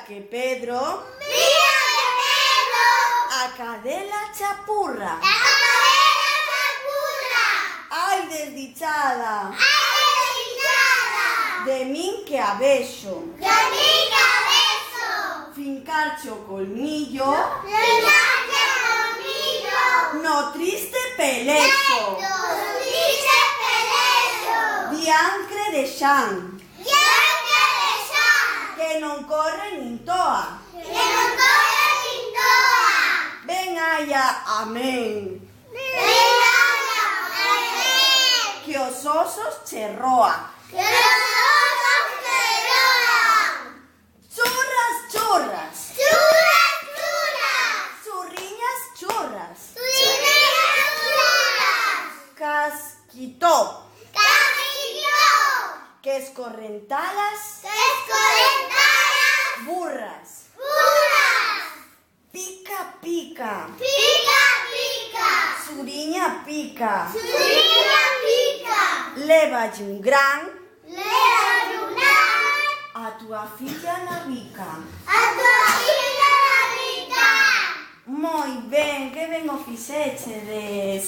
que Pedro a cadela chapurra. Ai, desdichada, de min que a vexo fincarche o colmillo no triste pelexo diancre de Xan, que non corre nin toa. Ben haya, amén, que os osos cherroa. Churras, churras, churriñas, churras, casquitó, que escorrentalas, burras, pica, pica, suriña pica, lévalle un gran a tua filla na rica. Moi ben, que ben o fixechedes.